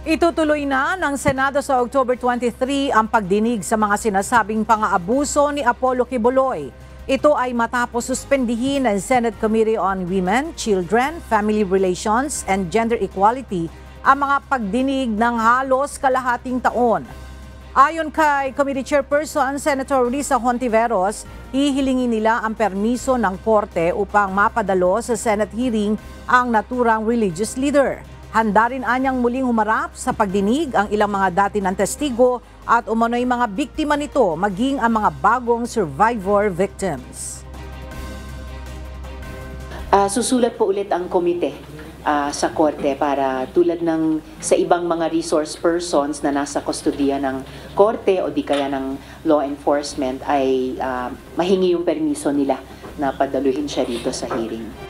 Itutuloy na ng Senado sa October 23 ang pagdinig sa mga sinasabing pang-aabuso ni Apollo Quiboloy. Ito ay matapos suspendihin ng Senate Committee on Women, Children, Family Relations, and Gender Equality ang mga pagdinig ng halos kalahating taon. Ayon kay Committee Chairperson Senator Risa Hontiveros, hihilingin nila ang permiso ng Korte upang mapadalo sa Senate hearing ang naturang religious leader. Handa rin anyang muling humarap sa pagdinig ang ilang mga dati ng testigo at umano'y mga biktima nito maging ang mga bagong survivor victims. Susulat po ulit ang komite sa korte para tulad ng sa ibang mga resource persons na nasa kustodiya ng korte o di kaya ng law enforcement ay mahingi yung permiso nila na padaluhin siya dito sa hearing.